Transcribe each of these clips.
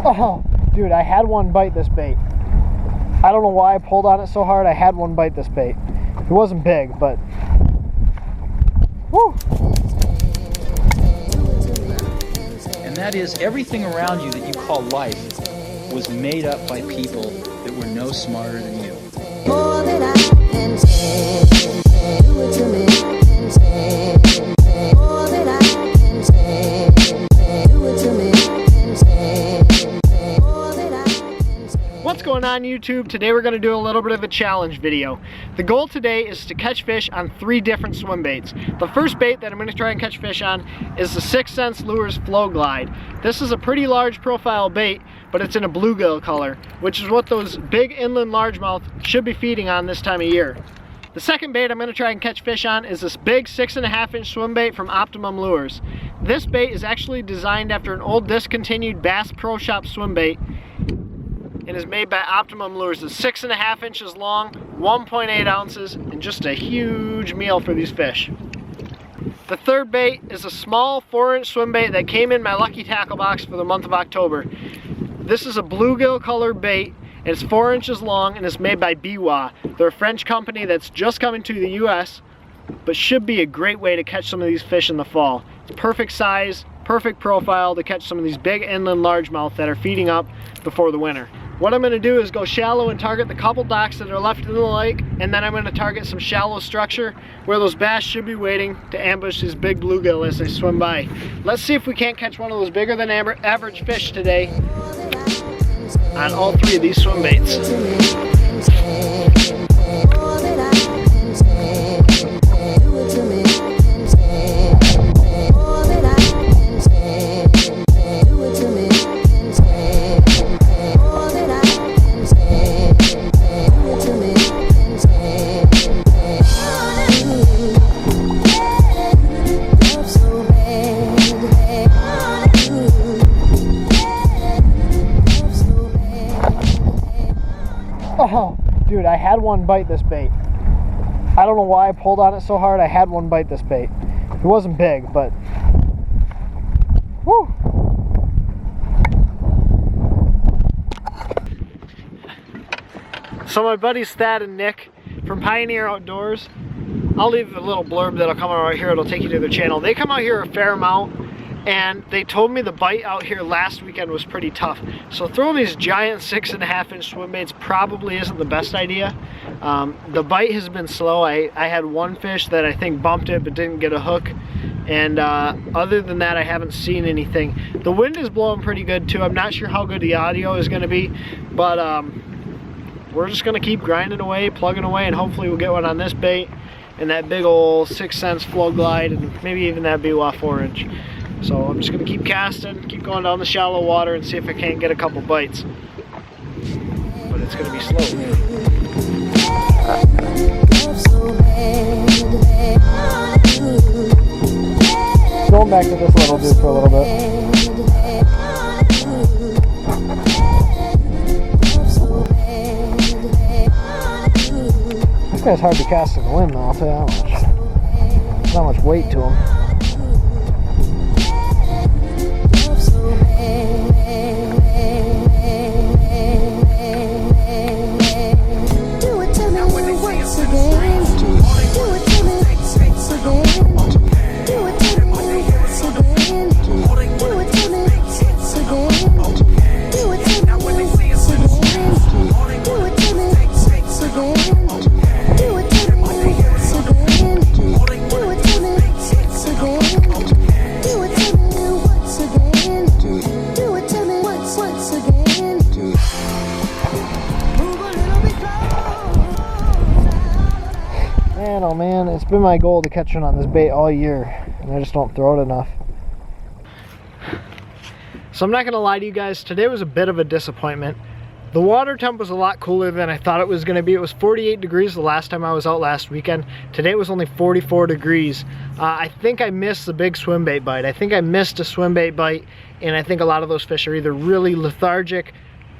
Oh, dude, I had one bite this bait. I don't know why I pulled on it so hard. I had one bite this bait. It wasn't big, but woo. And that is, everything around you that you call life was made up by people that were no smarter than you. More than I can say, do it to me, can say. More than I can say, do it to me, can say. More than I can say. What's going on, YouTube? Today we're going to do a little bit of a challenge video. The goal today is to catch fish on 3 different swim baits. The first bait that I'm going to try and catch fish on is the 6th Sense Lures Flow Glide. This is a pretty large profile bait, but it's in a bluegill color, which is what those big inland largemouth should be feeding on this time of year. The second bait I'm going to try and catch fish on is this big 6.5-inch swim bait from Optimum Lures. This bait is actually designed after an old discontinued Bass Pro Shop swim bait and is made by Optimum Lures. It's 6.5 inches long, 1.8 ounces, and just a huge meal for these fish. The third bait is a small 4-inch swim bait that came in my lucky tackle box for the month of October. This is a bluegill colored bait, and it's 4 inches long, and it's made by Biwa. They're a French company that's just coming to the US, but should be a great way to catch some of these fish in the fall. It's perfect size, perfect profile to catch some of these big inland largemouth that are feeding up before the winter. What I'm going to do is go shallow and target the couple docks that are left in the lake, and then I'm going to target some shallow structure where those bass should be waiting to ambush these big bluegill as they swim by. Let's see if we can't catch one of those bigger than average fish today on all 3 of these swim baits. Oh, dude, I had one bite this bait. I don't know why I pulled on it so hard. I had one bite this bait. It wasn't big, but woo. So my buddies Thad and Nick from Pioneer Outdoors, I'll leave a little blurb that'll come out right here. It'll take you to their channel. They come out here a fair amount, and they told me the bite out here last weekend was pretty tough. So throwing these giant 6.5-inch swim baits probably isn't the best idea. The bite has been slow. I had one fish that I think bumped it but didn't get a hook. And other than that, I haven't seen anything. The wind is blowing pretty good too. I'm not sure how good the audio is going to be, but we're just going to keep grinding away, plugging away, and hopefully we'll get one on this bait and that big old 6th Sense Flow Glide, and maybe even that Biwa 4-inch. So I'm just going to keep casting, keep going down the shallow water and see if I can't get a couple bites. But it's going to be slow. Going back to this little dude for a little bit. This guy's hard to cast in the wind though, I'll tell you how much. There's not much weight to him. Man, oh man, it's been my goal to catch one on this bait all year, and I just don't throw it enough. So I'm not going to lie to you guys, today was a bit of a disappointment. The water temp was a lot cooler than I thought it was going to be. It was 48 degrees the last time I was out last weekend. Today it was only 44 degrees. I think I missed the big swim bait bite. I think I missed a swim bait bite, and I think a lot of those fish are either really lethargic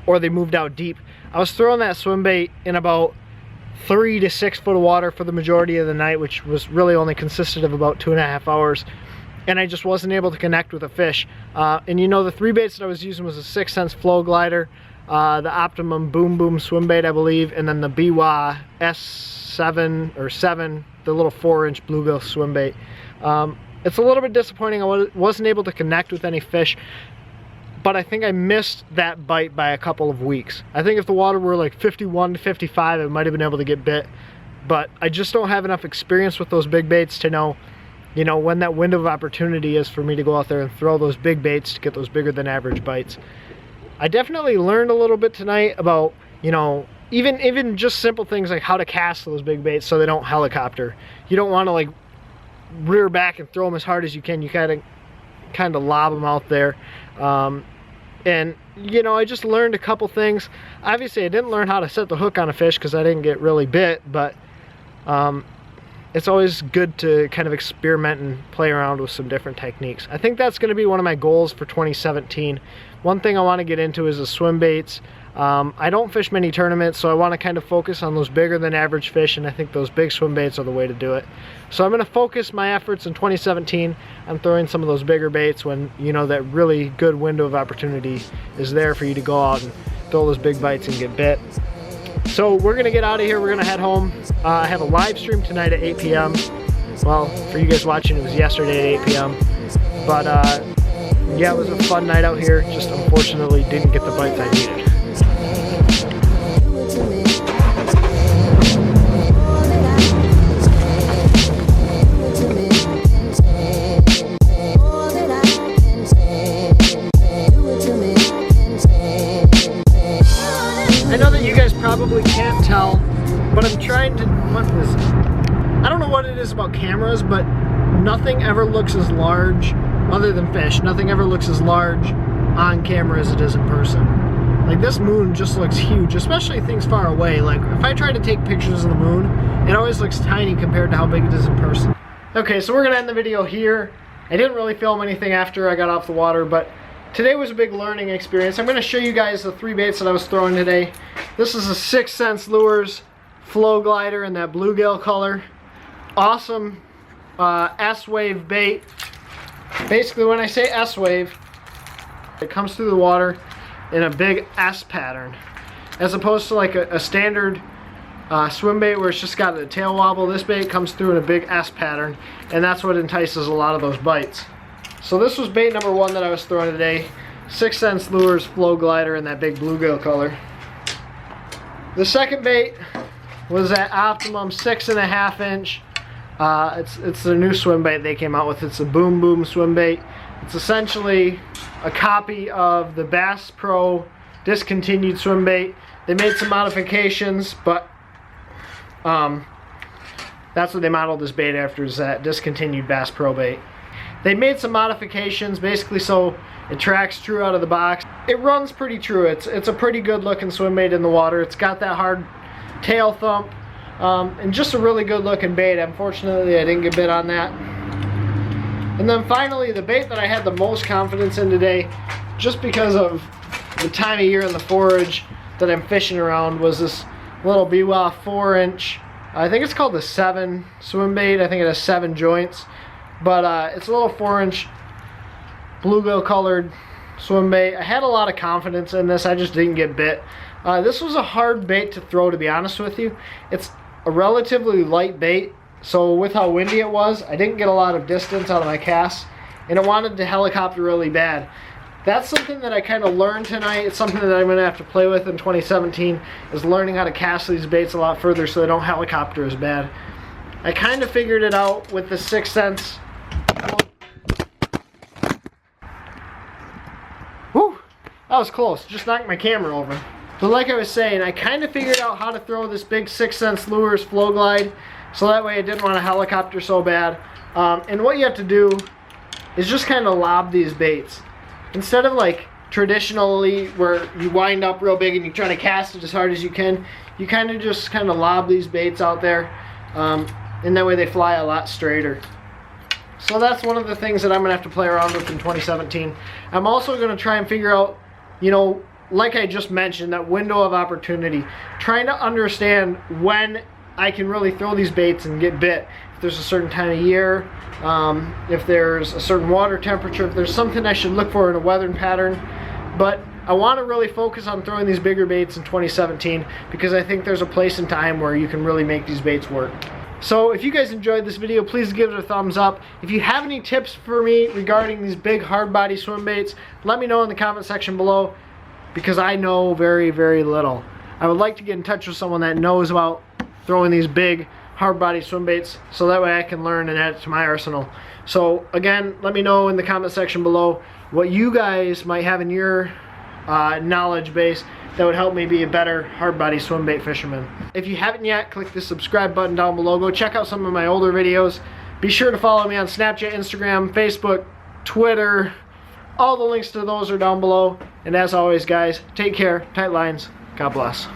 or they moved out deep. I was throwing that swim bait in about 3 to 6 foot of water for the majority of the night, which was really only consisted of about 2.5 hours. and I just wasn't able to connect with a fish. And you know, the 3 baits that I was using was a 6 cents flow glider, the Optimum Boom Boom swim bait, I believe, and then the BWA S7 or 7, the little 4-inch bluegill swim bait. It's a little bit disappointing I wasn't able to connect with any fish, but I think I missed that bite by a couple of weeks. I think if the water were like 51 to 55, I might have been able to get bit, but I just don't have enough experience with those big baits to know, you know, when that window of opportunity is for me to go out there and throw those big baits to get those bigger than average bites. I definitely learned a little bit tonight about, you know, even just simple things like how to cast those big baits so they don't helicopter. You don't want to like rear back and throw them as hard as you can. You kind of lob them out there. And you know, I just learned a couple things. Obviously I didn't learn how to set the hook on a fish because I didn't get really bit, but it's always good to kind of experiment and play around with some different techniques. I think that's going to be one of my goals for 2017. One thing I want to get into is the swim baits. I don't fish many tournaments, so I want to kind of focus on those bigger than average fish, and I think those big swim baits are the way to do it. So I'm going to focus my efforts in 2017 on throwing some of those bigger baits when, you know, that really good window of opportunity is there for you to go out and throw those big bites and get bit. So we're going to get out of here. We're going to head home. I have a live stream tonight at 8 p.m. Well, for you guys watching, it was yesterday at 8 p.m. But yeah, it was a fun night out here. Just unfortunately didn't get the bites I needed. I know that you guys probably can't tell, but I'm trying to, I don't know what it is about cameras, but nothing ever looks as large, other than fish, nothing ever looks as large on camera as it is in person. Like, this moon just looks huge, especially things far away. Like, if I try to take pictures of the moon, it always looks tiny compared to how big it is in person. Okay, so we're gonna end the video here. I didn't really film anything after I got off the water, but today was a big learning experience. I'm going to show you guys the 3 baits that I was throwing today. This is a 6 Cents Lures flow glider in that bluegill color. Awesome S-wave bait. Basically, when I say S-wave, it comes through the water in a big S pattern, as opposed to like a standard swim bait where it's just got a tail wobble. This bait comes through in a big S pattern, and that's what entices a lot of those bites. So this was bait number 1 that I was throwing today. 6 Cents Lures flow glider in that big bluegill color. The second bait was that Optimum 6.5 inch. It's the new swim bait they came out with. It's a Boom Boom swim bait. It's essentially a copy of the Bass Pro discontinued swim bait. They made some modifications, but that's what they modeled this bait after, is that discontinued Bass Pro bait. They made some modifications basically so it tracks true out of the box. It runs pretty true. It's a pretty good looking swim bait in the water. It's got that hard tail thump, and just a really good looking bait. Unfortunately, I didn't get bit on that. And then finally, the bait that I had the most confidence in today, just because of the time of year and the forage that I'm fishing around, was this little BWA 4-inch. I think it's called the 7 swim bait. I think it has 7 joints. But it's a little 4-inch bluegill colored swim bait. I had a lot of confidence in this. I just didn't get bit. This was a hard bait to throw, to be honest with you. It's a relatively light bait, so with how windy it was, I didn't get a lot of distance out of my cast, and it wanted to helicopter really bad. That's something that I kind of learned tonight. It's something that I'm going to have to play with in 2017, is learning how to cast these baits a lot further so they don't helicopter as bad. I kind of figured it out with the 6 Cents. Whew, that was close. Just knocked my camera over. But like I was saying, I kind of figured out how to throw this big 6 Cents Lures flow glide, so that way I didn't want to helicopter so bad. And what you have to do is just kind of lob these baits. Instead of like traditionally where you wind up real big and you try to cast it as hard as you can, you kind of just lob these baits out there, and that way they fly a lot straighter. So that's one of the things that I'm going to have to play around with in 2017. I'm also going to try and figure out, you know, like I just mentioned, that window of opportunity. Trying to understand when I can really throw these baits and get bit. If there's a certain time of year, if there's a certain water temperature, if there's something I should look for in a weathering pattern. But I want to really focus on throwing these bigger baits in 2017 because I think there's a place and time where you can really make these baits work. So if you guys enjoyed this video, please give it a thumbs up. If you have any tips for me regarding these big hard body swim baits, let me know in the comment section below, because I know very, very little. I would like to get in touch with someone that knows about throwing these big hard body swim baits, so that way I can learn and add it to my arsenal. So again, let me know in the comment section below what you guys might have in your knowledge base that would help me be a better hard body swim bait fisherman. If you haven't yet, click the subscribe button down below. Go check out some of my older videos. Be sure to follow me on Snapchat, Instagram, Facebook, Twitter. All the links to those are down below. And as always, guys, take care, tight lines, God bless.